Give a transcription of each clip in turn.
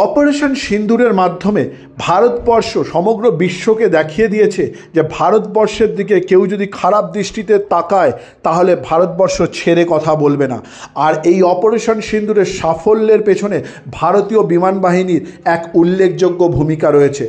Operation সিন্দুরের মাধ্যমে ভারতবর্ষ সমগ্র বিশ্বকে দেখিয়ে দিয়েছে যে ভারতবর্ষের দিকে কেউ যদি খারাপ দৃষ্টিতে তাকায় তাহলে ভারতবর্ষ ছেড়ে কথা বলবে না। আর এই অপারেশন সিন্দুরের সাফল্যের পেছনে ভারতীয় বিমান বাহিনীর এক উল্লেখযোগ্য ভূমিকা রয়েছে।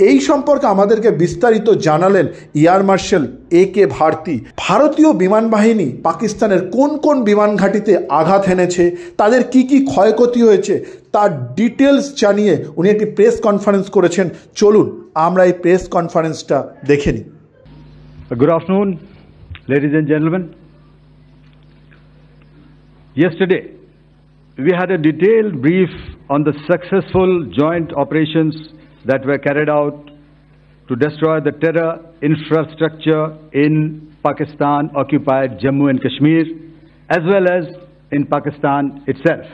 এই সম্পর্কে আমাদেরকে বিস্তারিত জানালেন এয়ার মার্শাল এ.কে. ভারতী। ভারতীয় বিমান বাহিনী পাকিস্তানের কোন কোন বিমান ঘাঁটিতে আঘাত এনেছে, তাদের কি কি ক্ষয়ক্ষতি হয়েছে তার ডিটেলস জানিয়ে উনি একটি প্রেস কনফারেন্স করেছেন। চলুন আমরা এই প্রেস কনফারেন্সটা দেখে নিই। Good afternoon, ladies and gentlemen. Yesterday, we had a detailed brief on the successful joint operations that were carried out to destroy the terror infrastructure in Pakistan-occupied Jammu and Kashmir, as well as in Pakistan itself.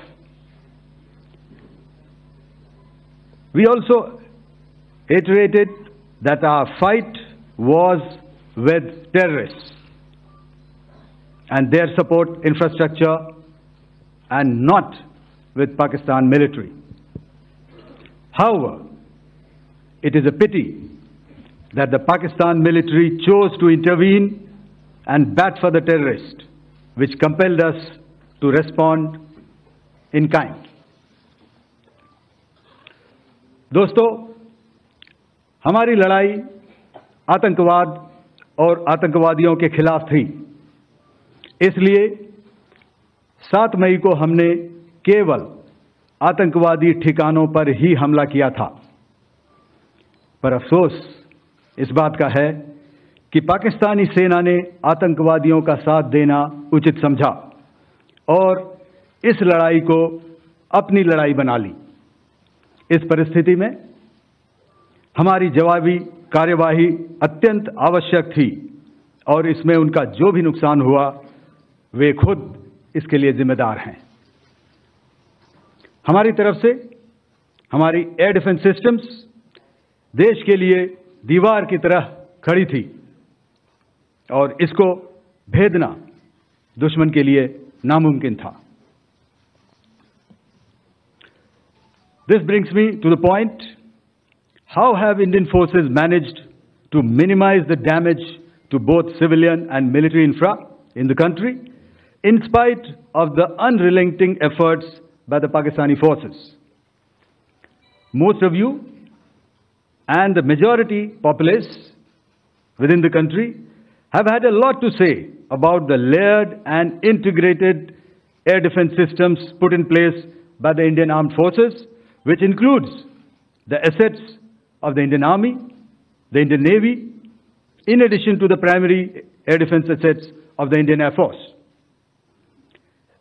We also iterated that our fight was with terrorists and their support infrastructure and not with Pakistan military. However, it is a pity that the Pakistan military chose to intervene and bat for the terrorists, which compelled us to respond in kind. दोस्तों, हमारी लड़ाई आतंकवाद और आतंकवादियों के खिलाफ थी। इसलिए 7 मई को हमने केवल आतंकवादी ठिकानों पर ही हमला किया था। पर अफसोस इस बात का है कि पाकिस्तानी सेना ने आतंकवादियों का साथ देना उचित समझा और इस लड़ाई को अपनी लड़ाई बना ली। इस परिस्थिति में हमारी जवाबी कार्यवाही अत्यंत आवश्यक थी और इसमें उनका जो भी नुकसान हुआ वे खुद इसके लिए जिम्मेदार हैं। हमारी तरफ से हमारी एयर डिफेंस सिस्टम्स देश के लिए दीवार की तरह खड़ी थी और इसको भेदना दुश्मन के लिए नामुमकिन था। This brings me to the point, how have Indian forces managed to minimize the damage to both civilian and military infra in the country in spite of the unrelenting efforts by the Pakistani forces? Most of you and the majority populace within the country have had a lot to say about the layered and integrated air defense systems put in place by the Indian Armed Forces, which includes the assets of the Indian Army, the Indian Navy, in addition to the primary air defense assets of the Indian Air Force.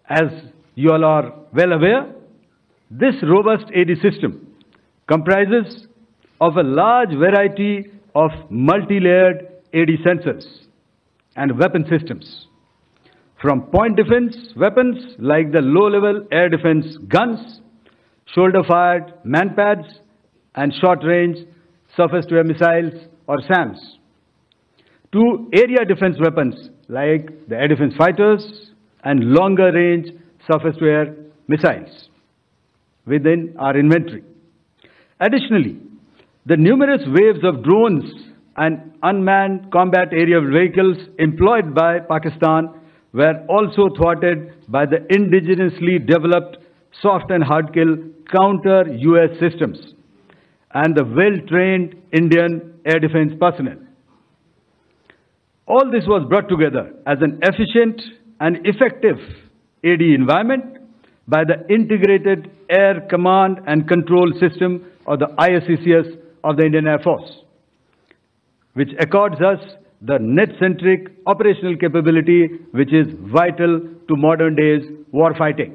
As you all are well aware, this robust AD system comprises of a large variety of multi-layered AD sensors and weapon systems, from point defense weapons like the low-level air defense guns, shoulder-fired manpads, and short-range surface-to-air missiles or SAMs, to area defense weapons like the air defense fighters and longer-range surface-to-air missiles within our inventory. Additionally, the numerous waves of drones and unmanned combat area vehicles employed by Pakistan were also thwarted by the indigenously developed soft and hard kill counter-US systems and the well-trained Indian air defense personnel. All this was brought together as an efficient and effective AD environment by the Integrated Air Command and Control System, or the ISCCS, of the Indian Air Force, which accords us the net-centric operational capability which is vital to modern days warfighting.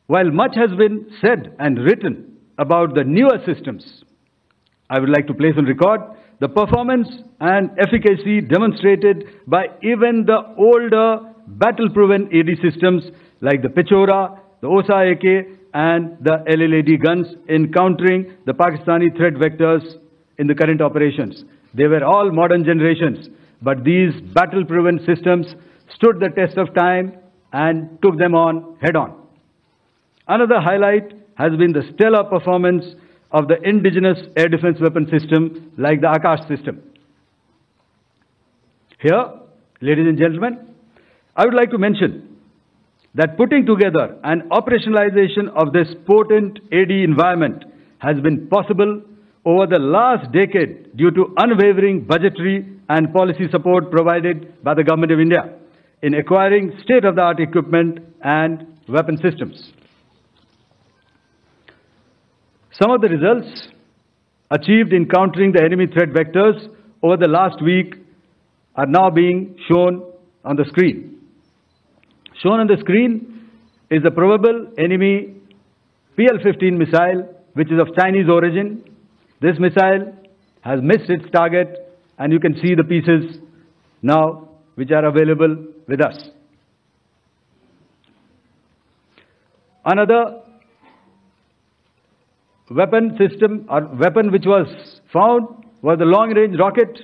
While much has been said and written about the newer systems, I would like to place on record the performance and efficacy demonstrated by even the older battle-proven AD systems like the Pechora, the OSA AK, and the LLAD guns in countering the Pakistani threat vectors in the current operations. They were all modern generations, but these battle-proven systems stood the test of time and took them on head-on. Another highlight has been the stellar performance of the indigenous air defense weapon system like the Akash system. Here, ladies and gentlemen, I would like to mention that putting together and operationalization of this potent AD environment has been possible over the last decade due to unwavering budgetary and policy support provided by the Government of India in acquiring state-of-the-art equipment and weapon systems. Some of the results achieved in countering the enemy threat vectors over the last week are now being shown on the screen. Shown on the screen is the probable enemy PL-15 missile, which is of Chinese origin. This missile has missed its target, and you can see the pieces now which are available with us. Another weapon system or weapon which was found was the long-range rocket,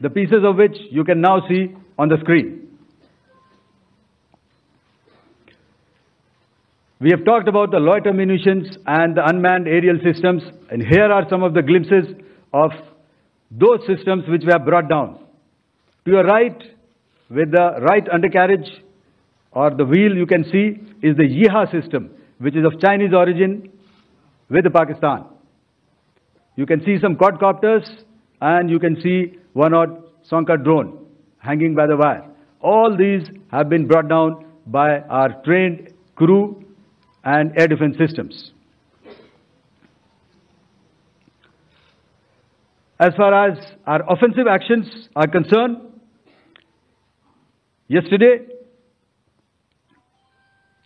the pieces of which you can now see on the screen. We have talked about the loiter munitions and the unmanned aerial systems, and here are some of the glimpses of those systems which we have brought down. To your right, with the right undercarriage or the wheel, you can see is the Yeeha system, which is of Chinese origin with Pakistan. You can see some quadcopters, and you can see one odd Sonka drone hanging by the wire. All these have been brought down by our trained crew and air defense systems. As far as our offensive actions are concerned, yesterday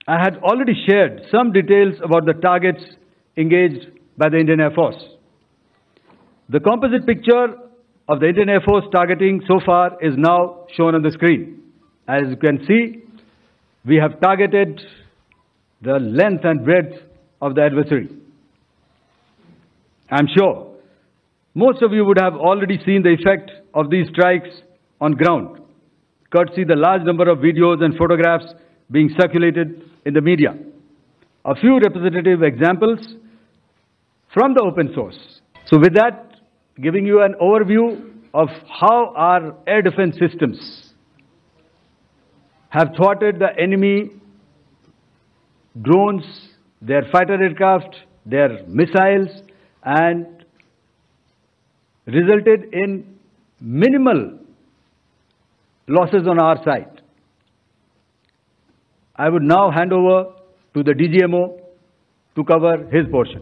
I had already shared some details about the targets engaged by the Indian Air Force. The composite picture of the Indian Air Force targeting so far is now shown on the screen. As you can see, we have targeted the length and breadth of the adversary. I'm sure most of you would have already seen the effect of these strikes on ground, courtesy the large number of videos and photographs being circulated in the media. A few representative examples from the open source. So with that, giving you an overview of how our air defense systems have thwarted the enemy drones, their fighter aircraft, their missiles, and resulted in minimal losses on our side. I would now hand over to the DGMO to cover his portion.